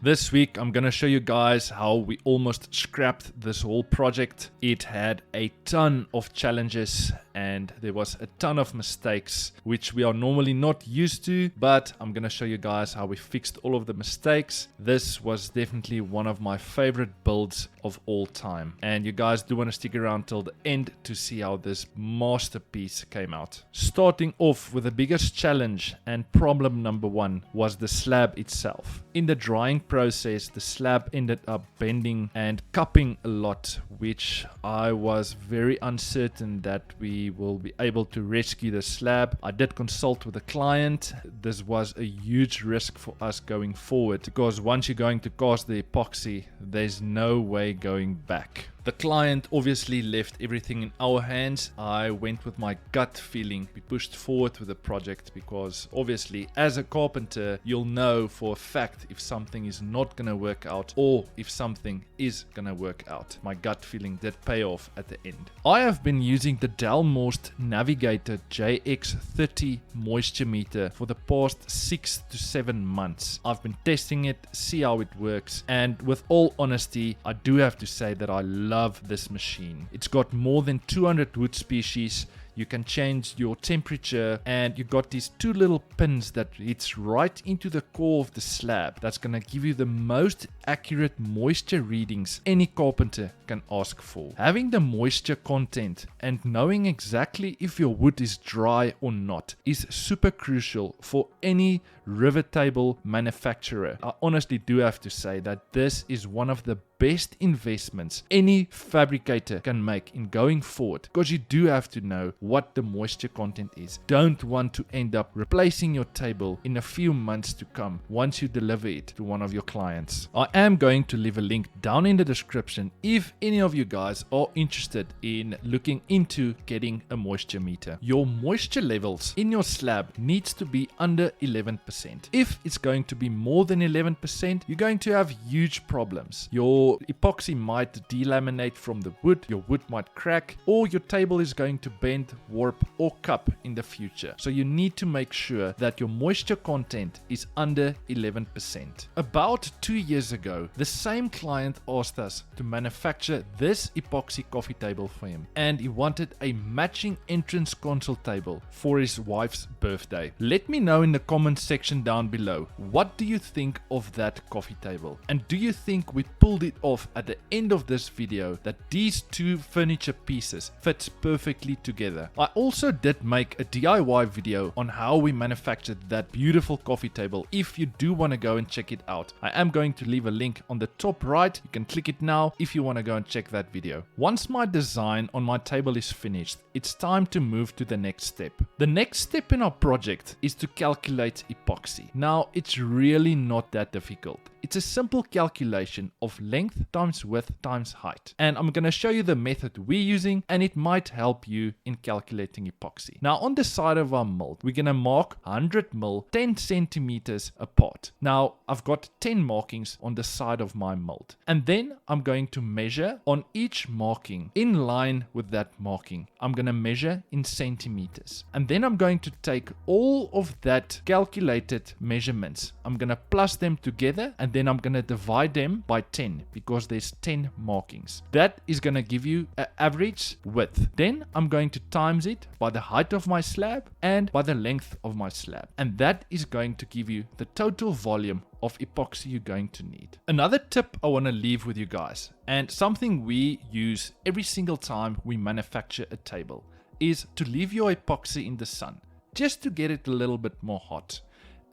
This week I'm gonna show you guys how we almost scrapped this whole project. It had a ton of challenges and there was a ton of mistakes which we are normally not used to, but I'm gonna show you guys how we fixed all of the mistakes. This was definitely one of my favorite builds of all time, and you guys do want to stick around till the end to see how this masterpiece came out. Starting off with the biggest challenge and problem number one was the slab itself. In the drying process, the slab ended up bending and cupping a lot, which I was very uncertain that we will be able to rescue the slab. I did consult with the client. This was a huge risk for us going forward because once you're going to cast the epoxy, there's no way going back. The client obviously left everything in our hands. I went with my gut feeling. We pushed forward with the project because obviously as a carpenter, you'll know for a fact if something is not going to work out or if something is going to work out. My gut feeling did pay off at the end. I have been using the Delmost Navigator JX30 moisture meter for the past 6 to 7 months. I've been testing it, see how it works, and with all honesty, I do have to say that I love this machine. It's got more than 200 wood species. You can change your temperature, and you got these two little pins that hits right into the core of the slab. That's gonna give you the most accurate moisture readings any carpenter can ask for. Having the moisture content and knowing exactly if your wood is dry or not is super crucial for any rivet table manufacturer. I honestly do have to say that this is one of the best investments any fabricator can make in going forward, because you do have to know what the moisture content is. Don't want to end up replacing your table in a few months to come once you deliver it to one of your clients. I am going to leave a link down in the description if any of you guys are interested in looking into getting a moisture meter. Your moisture levels in your slab needs to be under 11%. If it's going to be more than 11%, you're going to have huge problems. Your epoxy might delaminate from the wood, your wood might crack, or your table is going to bend, warp, or cup in the future. So you need to make sure that your moisture content is under 11%. About 2 years ago, the same client asked us to manufacture this epoxy coffee table for him, and he wanted a matching entrance console table for his wife's birthday. Let me know in the comments section down below, what do you think of that coffee table? And do you think we pulled it off at the end of this video that these two furniture pieces fit perfectly together? I also did make a DIY video on how we manufactured that beautiful coffee table. If you do want to go and check it out, I am going to leave a link on the top right. You can click it now if you want to go and check that video. Once my design on my table is finished, it's time to move to the next step. The next step in our project is to calculate epoxy. Now, it's really not that difficult. It's a simple calculation of length times width times height. And I'm going to show you the method we're using, and it might help you in calculating epoxy. Now, on the side of our mold, we're going to mark 100 mil 10 centimeters apart. Now, I've got 10 markings on the side of my mold. And then I'm going to measure on each marking in line with that marking. I'm going to measure in centimeters. And then I'm going to take all of that calculated measurements. I'm going to plus them together, and then I'm going to divide them by 10 because there's 10 markings. That is going to give you an average width. Then I'm going to times it by the height of my slab and by the length of my slab. And that is going to give you the total volume of epoxy you're going to need. Another tip I want to leave with you guys, and something we use every single time we manufacture a table, is to leave your epoxy in the sun just to get it a little bit more hot.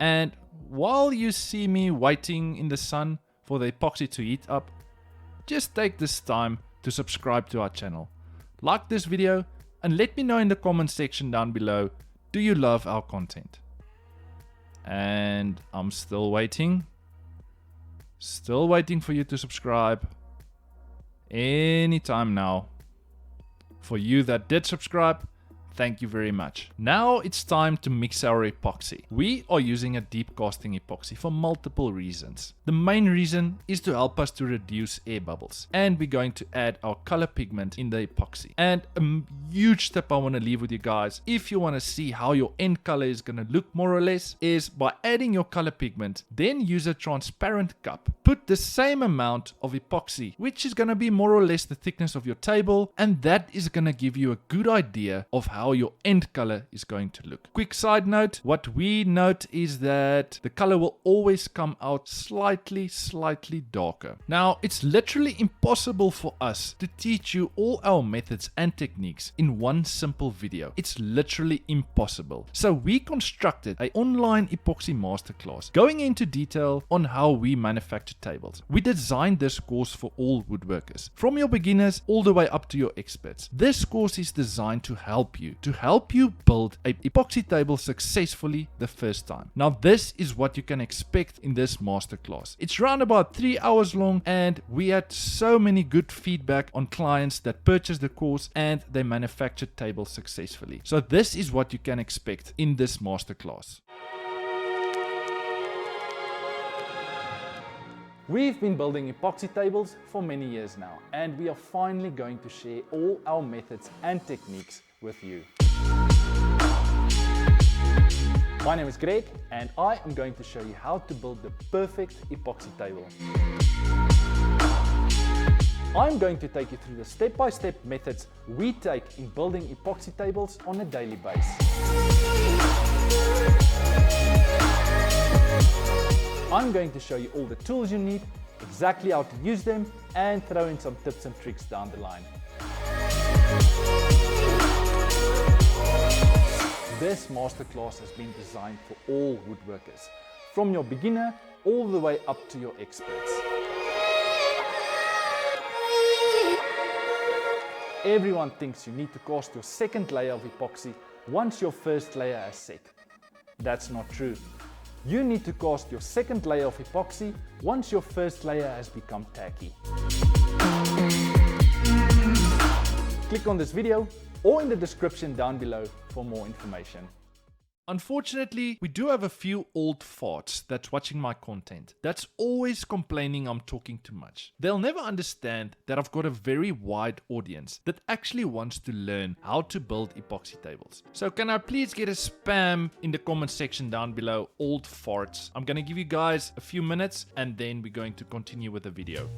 And while you see me waiting in the sun for the epoxy to heat up, just take this time to subscribe to our channel. Like this video and let me know in the comment section down below, do you love our content? And I'm still waiting for you to subscribe anytime now. For you that did subscribe, thank you very much. Now it's time to mix our epoxy. We are using a deep casting epoxy for multiple reasons. The main reason is to help us to reduce air bubbles, and we're going to add our color pigment in the epoxy. And a huge tip I want to leave with you guys, if you want to see how your end color is going to look more or less, is by adding your color pigment, then use a transparent cup. Put the same amount of epoxy, which is going to be more or less the thickness of your table, and that is going to give you a good idea of how your end color is going to look. Quick side note, what we note is that the color will always come out slightly darker. Now, it's literally impossible for us to teach you all our methods and techniques in one simple video. It's literally impossible. So we constructed an online epoxy masterclass going into detail on how we manufacture tables. We designed this course for all woodworkers, from your beginners all the way up to your experts. This course is designed to help you build an epoxy table successfully the first time. Now, this is what you can expect in this masterclass. It's around about 3 hours long, and we had so many good feedback on clients that purchased the course and they manufactured tables successfully. So this is what you can expect in this masterclass. We've been building epoxy tables for many years now, and we are finally going to share all our methods and techniques with you. My name is Greg, and I am going to show you how to build the perfect epoxy table. I'm going to take you through the step-by-step methods we take in building epoxy tables on a daily basis. I'm going to show you all the tools you need, exactly how to use them, and throw in some tips and tricks down the line. This masterclass has been designed for all woodworkers, from your beginner all the way up to your experts. Everyone thinks you need to cast your second layer of epoxy once your first layer has set. That's not true. You need to cast your second layer of epoxy once your first layer has become tacky. Click on this video or in the description down below for more information. Unfortunately, we do have a few old farts that's watching my content that's always complaining I'm talking too much. They'll never understand that I've got a very wide audience that actually wants to learn how to build epoxy tables. So can I please get a spam in the comment section down below, old farts? I'm gonna give you guys a few minutes and then we're going to continue with the video.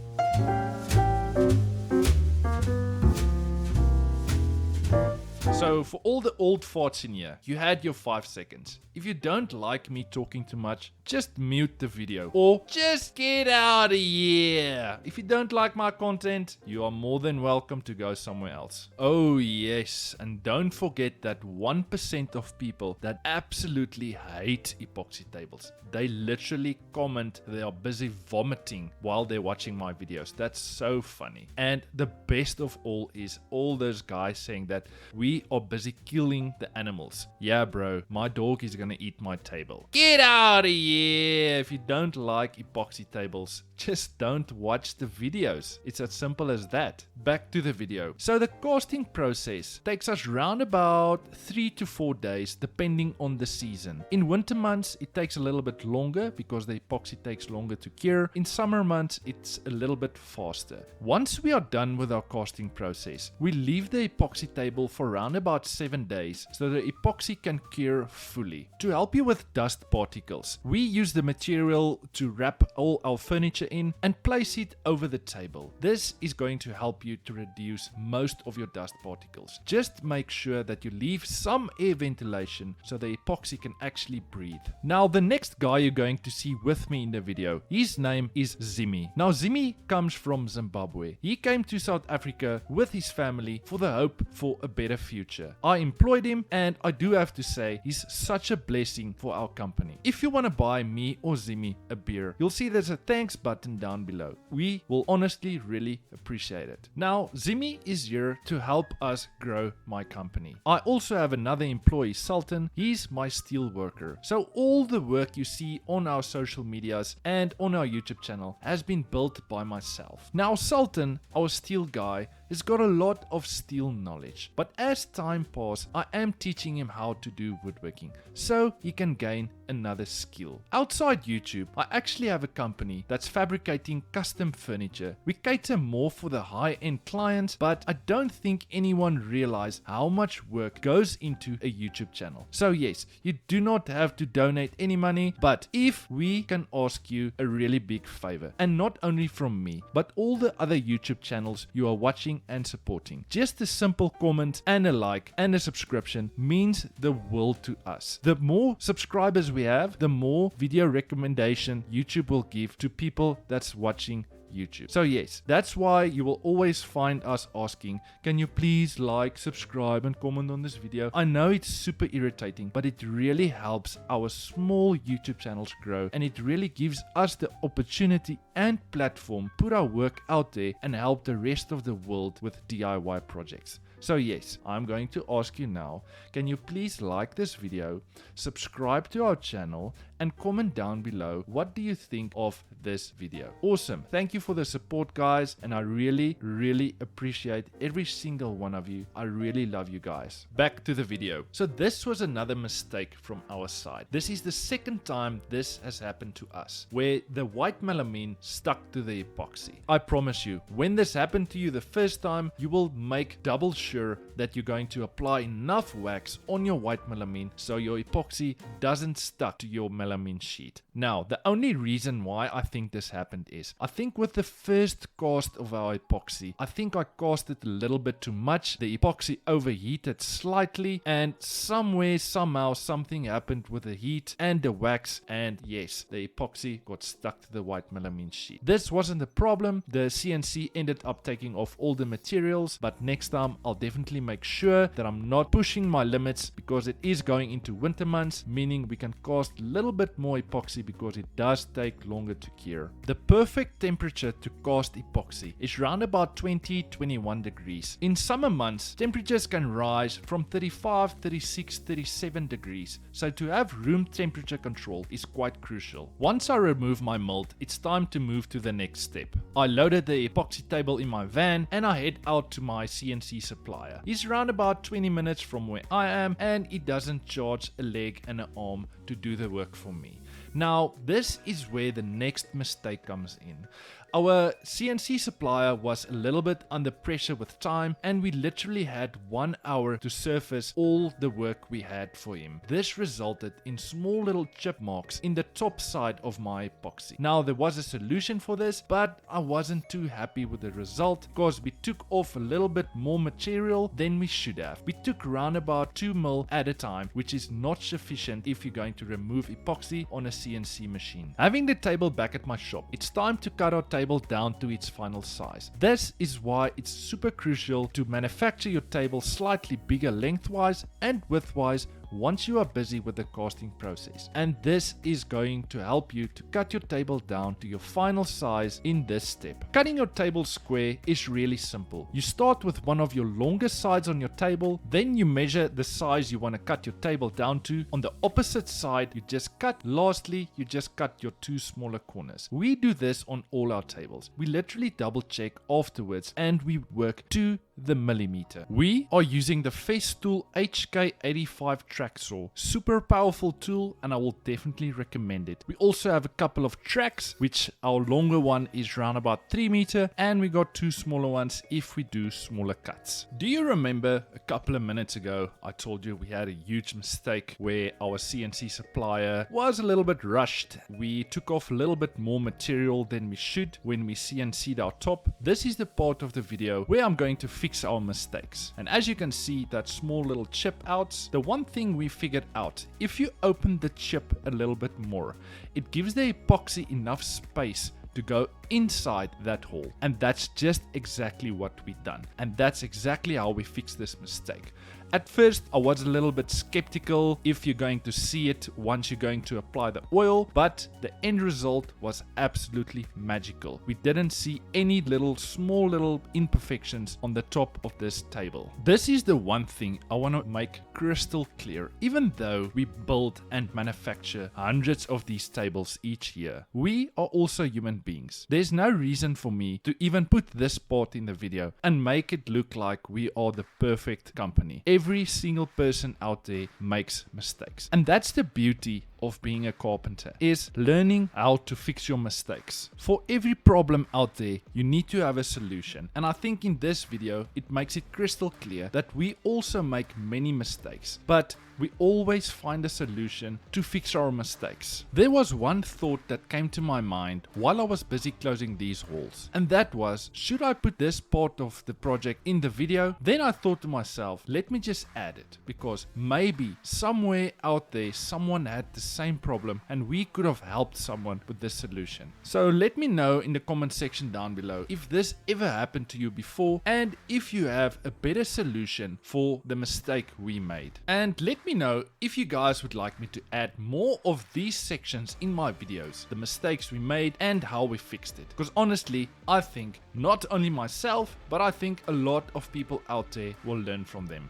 So for all the old farts in here, you had your 5 seconds. If you don't like me talking too much, just mute the video or just get out of here. If you don't like my content, you are more than welcome to go somewhere else. Oh yes, and don't forget that 1% of people that absolutely hate epoxy tables. They literally comment they are busy vomiting while they're watching my videos. That's so funny. And the best of all is all those guys saying that we are busy killing the animals. Yeah bro, my dog is gonna eat my table. Get out of here! If you don't like epoxy tables, just don't watch the videos. It's as simple as that. Back to the video. So the casting process takes us round about 3 to 4 days depending on the season. In winter months it takes a little bit longer because the epoxy takes longer to cure. In summer months it's a little bit faster. Once we are done with our casting process, we leave the epoxy table for around about 7 days so the epoxy can cure fully. To help you with dust particles, we use the material to wrap all our furniture in and place it over the table. This is going to help you to reduce most of your dust particles. Just make sure that you leave some air ventilation so the epoxy can actually breathe. Now the next guy you're going to see with me in the video, his name is Zimi. Now Zimi comes from Zimbabwe. He came to South Africa with his family for the hope for a better future. I employed him and I do have to say he's such a blessing for our company. If you want to buy me or Zimi a beer, you'll see there's a thanks button down below. We will honestly really appreciate it. Now Zimi is here to help us grow my company. I also have another employee, Sultan. He's my steel worker. So all the work you see on our social medias and on our YouTube channel has been built by myself. Now Sultan, our steel guy, has got a lot of steel knowledge, but as time passes, I am teaching him how to do woodworking so he can gain another skill. Outside YouTube, I actually have a company that's fabricating custom furniture. We cater more for the high-end clients, but I don't think anyone realizes how much work goes into a YouTube channel. So yes, you do not have to donate any money, but if we can ask you a really big favor, and not only from me, but all the other YouTube channels you are watching and supporting, just a simple comment and a like and a subscription means the world to us. The more subscribers we have, the more video recommendation YouTube will give to people that's watching YouTube. So yes, that's why you will always find us asking, can you please like, subscribe and comment on this video? I know it's super irritating, but it really helps our small YouTube channels grow, and it really gives us the opportunity and platform to put our work out there and help the rest of the world with DIY projects. So yes, I'm going to ask you now, can you please like this video, subscribe to our channel, and comment down below what do you think of this video. Awesome. Thank you for the support, guys, and I really appreciate every single one of you. I really love you guys. Back to the video. So this was another mistake from our side. This is the second time this has happened to us, where the white melamine stuck to the epoxy. I promise you, when this happened to you the first time, you will make double sure that you're going to apply enough wax on your white melamine so your epoxy doesn't stuck to your melamine sheet. Now, the only reason why I think this happened is, I think with the first cast of our epoxy, I think I cast it a little bit too much. The epoxy overheated slightly, and somewhere, somehow, something happened with the heat and the wax, and yes, the epoxy got stuck to the white melamine sheet. This wasn't a problem. The CNC ended up taking off all the materials, but next time I'll definitely make sure that I'm not pushing my limits, because it is going into winter months, meaning we can cast a little bit more epoxy because it does take longer to cure. The perfect temperature to cast epoxy is around about 20-21 degrees. In summer months, temperatures can rise from 35, 36, 37 degrees, so to have room temperature control is quite crucial. Once I remove my mold, it's time to move to the next step. I loaded the epoxy table in my van and I head out to my CNC supplier. He's around about 20 minutes from where I am, and he doesn't charge a leg and an arm to do the work for me. Now, this is where the next mistake comes in. Our CNC supplier was a little bit under pressure with time, and we literally had 1 hour to surface all the work we had for him. This resulted in small little chip marks in the top side of my epoxy. Now, there was a solution for this, but I wasn't too happy with the result because we took off a little bit more material than we should have. We took around about 2 mil at a time, which is not sufficient if you're going to remove epoxy on a CNC machine. Having the table back at my shop, it's time to cut our table down to its final size. This is why it's super crucial to manufacture your table slightly bigger lengthwise and widthwise once you are busy with the casting process. And this is going to help you to cut your table down to your final size in this step. Cutting your table square is really simple. You start with one of your longest sides on your table, then you measure the size you want to cut your table down to. On the opposite side, you just cut. Lastly, you just cut your 2 smaller corners. We do this on all our tables. We literally double check afterwards and we work to the millimeter. We are using the Festool HK85 track saw. Super powerful tool, and I will definitely recommend it. We also have a couple of tracks, which our longer one is around about 3 meters, and we got 2 smaller ones if we do smaller cuts. Do you remember a couple of minutes ago I told you we had a huge mistake where our CNC supplier was a little bit rushed? We took off a little bit more material than we should when we CNC'd our top. This is the part of the video where I'm going to fix our mistakes. And as you can see, that small little chip outs, the one thing we figured out, if you open the chip a little bit more, it gives the epoxy enough space to go inside that hole. And that's just exactly what we done. And that's exactly how we fixed this mistake. At first, I was a little bit skeptical if you're going to see it once you're going to apply the oil, but the end result was absolutely magical. We didn't see any small little imperfections on the top of this table. This is the one thing I want to make crystal clear. Even though we build and manufacture hundreds of these tables each year, we are also human beings. There's there's no reason for me to even put this part in the video and make it look like we are the perfect company. Every single person out there makes mistakes. And that's the beauty of being a carpenter, is learning how to fix your mistakes. For every problem out there, you need to have a solution. And I think in this video, it makes it crystal clear that we also make many mistakes, but we always find a solution to fix our mistakes. There was one thought that came to my mind while I was busy closing these holes, and that was, should I put this part of the project in the video? Then I thought to myself, let me just add it, because maybe somewhere out there someone had the same problem and we could have helped someone with this solution. So let me know in the comment section down below if this ever happened to you before, and if you have a better solution for the mistake we made. And let me know if you guys would like me to add more of these sections in my videos, the mistakes we made and how we fixed it. Because honestly, I think not only myself, but I think a lot of people out there will learn from them.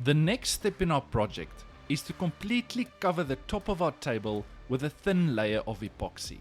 The next step in our project is to completely cover the top of our table with a thin layer of epoxy.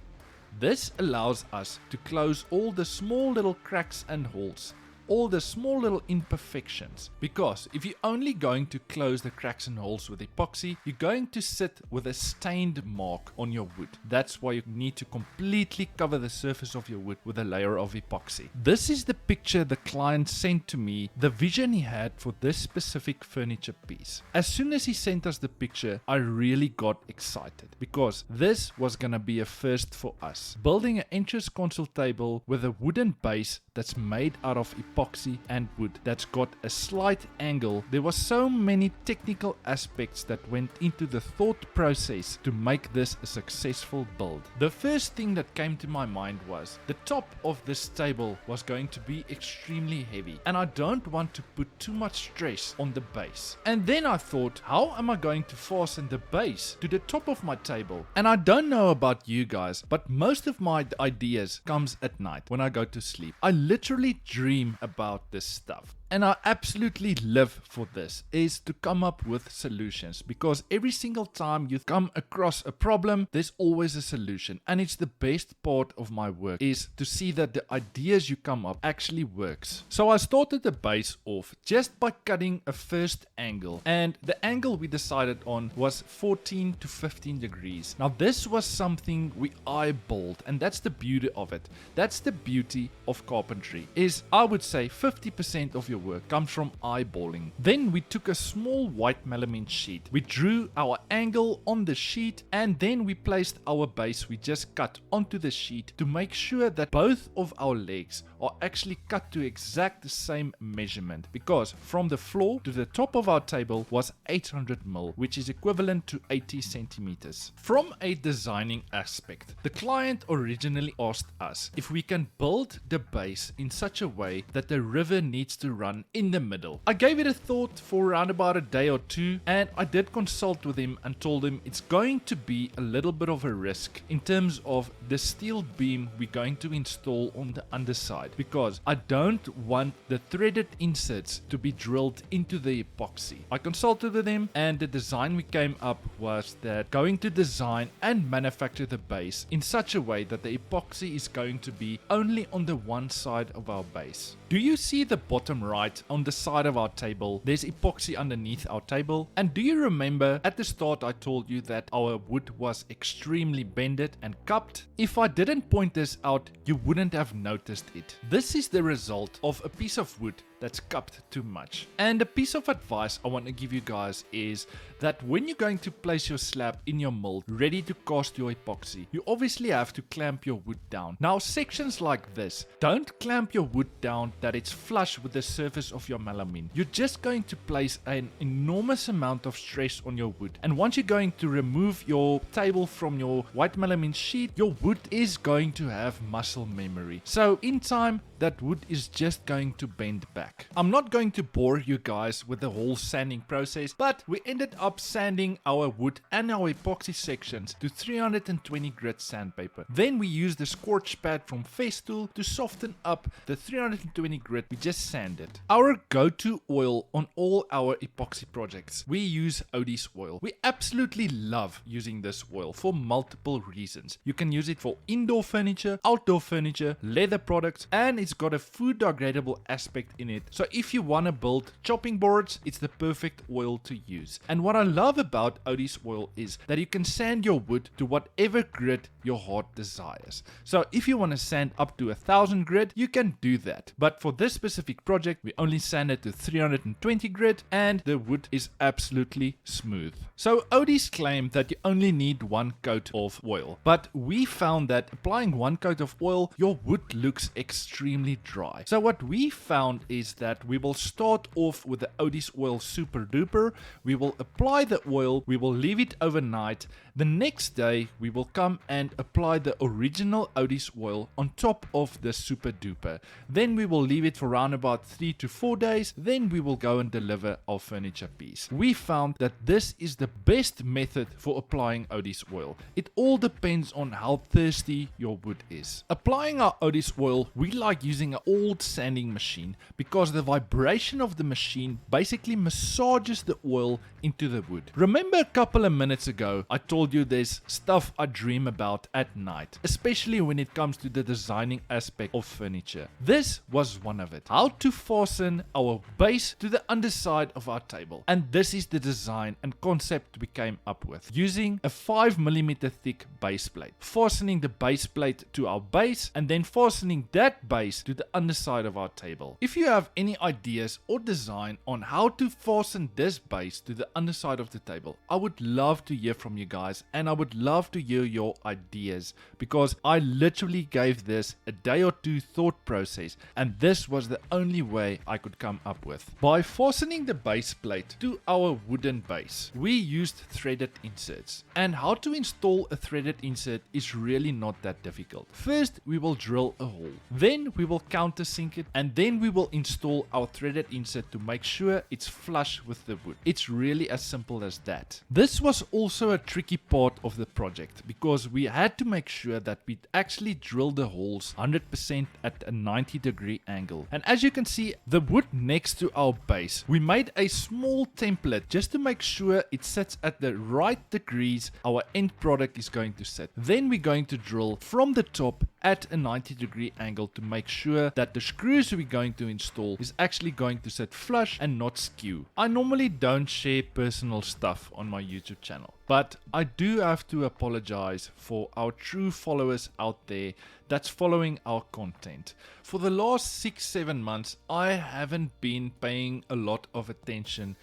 This allows us to close all the small little cracks and holes, all the small little imperfections, because if you're only going to close the cracks and holes with epoxy, you're going to sit with a stained mark on your wood. That's why you need to completely cover the surface of your wood with a layer of epoxy. This is the picture the client sent to me, the vision he had for this specific furniture piece. As soon as he sent us the picture, I really got excited, because this was gonna be a first for us. Building an entrance console table with a wooden base that's made out of epoxy and wood that's got a slight angle. There was so many technical aspects that went into the thought process to make this a successful build. The first thing that came to my mind was the top of this table was going to be extremely heavy, and I don't want to put too much stress on the base. And then I thought, how am I going to fasten the base to the top of my table? And I don't know about you guys, but most of my ideas comes at night when I go to sleep. I literally dream about this stuff. And I absolutely live for this, is to come up with solutions, because every single time you come across a problem, there's always a solution. And it's the best part of my work, is to see that the ideas you come up actually works. So I started the base off just by cutting a first angle, and the angle we decided on was 14 to 15 degrees. Now this was something we eyeballed, and that's the beauty of it. That's the beauty of carpentry, is I would say 50% of your work comes from eyeballing. Then we took a small white melamine sheet. We drew our angle on the sheet, and then we placed our base we just cut onto the sheet to make sure that both of our legs are actually cut to exact the same measurement, because from the floor to the top of our table was 800 mm, which is equivalent to 80 centimeters. From a designing aspect, the client originally asked us if we can build the base in such a way that the river needs to run in the middle. I gave it a thought for around about a day or two, and I did consult with him and told him it's going to be a little bit of a risk in terms of the steel beam we're going to install on the underside, because I don't want the threaded inserts to be drilled into the epoxy. I consulted with him, and the design we came up was that going to design and manufacture the base in such a way that the epoxy is going to be only on the one side of our base. Do you see the bottom right on the side of our table? There's epoxy underneath our table. And do you remember at the start I told you that our wood was extremely bended and cupped? If I didn't point this out, you wouldn't have noticed it. This is the result of a piece of wood that's cupped too much. And a piece of advice I want to give you guys is that when you're going to place your slab in your mold ready to cast your epoxy, you obviously have to clamp your wood down. Now sections like this, don't clamp your wood down that it's flush with the surface of your melamine. You're just going to place an enormous amount of stress on your wood, and once you're going to remove your table from your white melamine sheet, your wood is going to have muscle memory. So in time that wood is just going to bend back. back. I'm not going to bore you guys with the whole sanding process, but we ended up sanding our wood and our epoxy sections to 320 grit sandpaper. Then we used the scorch pad from Festool to soften up the 320 grit we just sanded. Our go-to oil on all our epoxy projects, we use Odie's oil. We absolutely love using this oil for multiple reasons. You can use it for indoor furniture, outdoor furniture, leather products, and it's got a food degradable aspect in it. So if you want to build chopping boards, it's the perfect oil to use. And what I love about Odie's oil is that you can sand your wood to whatever grit your heart desires. So if you want to sand up to 1000 grit, you can do that. But for this specific project, we only sanded to 320 grit and the wood is absolutely smooth. So Odie's claim that you only need one coat of oil, but we found that applying one coat of oil, your wood looks extremely dry. So what we found is that we will start off with the Odie's oil Super Duper. We will apply the oil, we will leave it overnight. The next day we will come and apply the original Odie's oil on top of the Super Duper. Then we will leave it for around about 3 to 4 days. Then we will go and deliver our furniture piece. We found that this is the best method for applying Odie's oil. It all depends on how thirsty your wood is. Applying our Odie's oil, we like using an old sanding machine because the vibration of the machine basically massages the oil into the wood. Remember a couple of minutes ago I told you there's stuff I dream about at night, especially when it comes to the designing aspect of furniture. This was one of it. How to fasten our base to the underside of our table. And this is the design and concept we came up with. Using a 5mm thick base plate. Fastening the base plate to our base and then fastening that base to the underside of our table. If you have any ideas or design on how to fasten this base to the underside of the table, I would love to hear from you guys and I would love to hear your ideas because I literally gave this a day or two thought process and this was the only way I could come up with. By fastening the base plate to our wooden base, we used threaded inserts. And how to install a threaded insert is really not that difficult. First, we will drill a hole. Then we will countersink it and then we will install our threaded insert to make sure it's flush with the wood. It's really as simple as that. This was also a tricky part of the project because we had to make sure that we actually drill the holes 100% at a 90-degree angle. And as you can see, the wood next to our base, we made a small template just to make sure it sits at the right degrees our end product is going to sit. Then we're going to drill from the top at a 90-degree angle to make sure that the screws we're going to install is actually going to sit flush and not skew. I normally don't share personal stuff on my YouTube channel, but I do have to apologize for our true followers out there that's following our content. For the last 6-7 months, I haven't been paying a lot of attention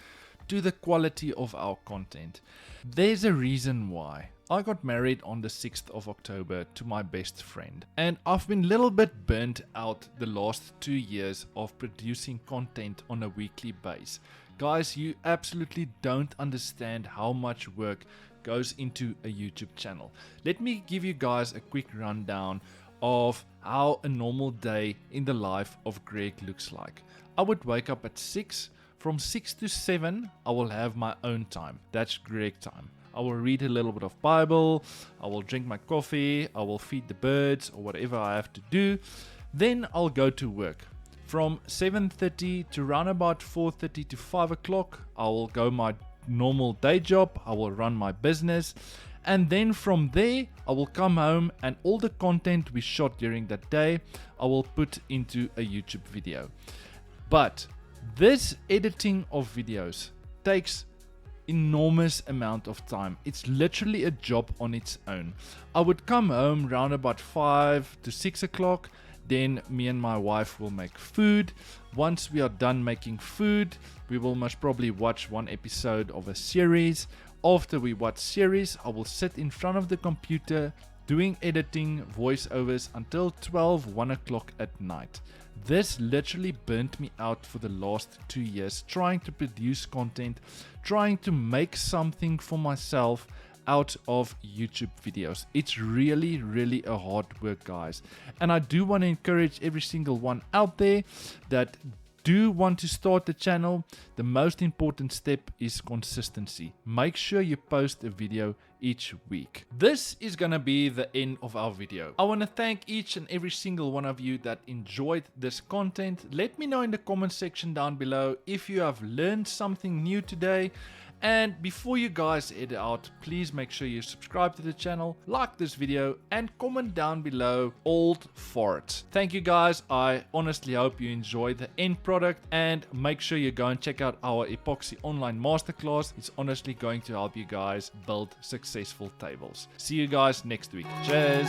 to the quality of our content. There's a reason why. I got married on the 6th of October to my best friend, and I've been a little bit burnt out the last 2 years of producing content on a weekly basis. Guys, you absolutely don't understand how much work goes into a YouTube channel. Let me give you guys a quick rundown of how a normal day in the life of Greg looks like. I would wake up at 6. From 6 to 7, I will have my own time. That's Greg time. I will read a little bit of Bible, I will drink my coffee, I will feed the birds or whatever I have to do. Then I'll go to work. From 7:30 to around about 4:30 to 5 o'clock, I will go my normal day job, I will run my business. And then from there, I will come home and all the content we shot during that day, I will put into a YouTube video. But this editing of videos takes enormous amount of time. It's literally a job on its own. I would come home around about 5 to 6 o'clock. Then me and my wife will make food. Once we are done making food, we will most probably watch one episode of a series. After we watch series, I will sit in front of the computer doing editing, voiceovers until 1 o'clock at night. This literally burnt me out for the last 2 years, trying to produce content, trying to make something for myself out of YouTube videos. It's really a hard work, guys. And I do want to encourage every single one out there that do want to start the channel, the most important step is consistency. Make sure you post a video each week. This is gonna be the end of our video. I want to thank each and every single one of you that enjoyed this content. Let me know in the comment section down below if you have learned something new today. And before you guys head out, please make sure you subscribe to the channel, like this video, and comment down below old farts. Thank you guys. I honestly hope you enjoy the end product, and make sure you go and check out our Epoxy online masterclass. It's honestly going to help you guys build successful tables. See you guys next week. Cheers.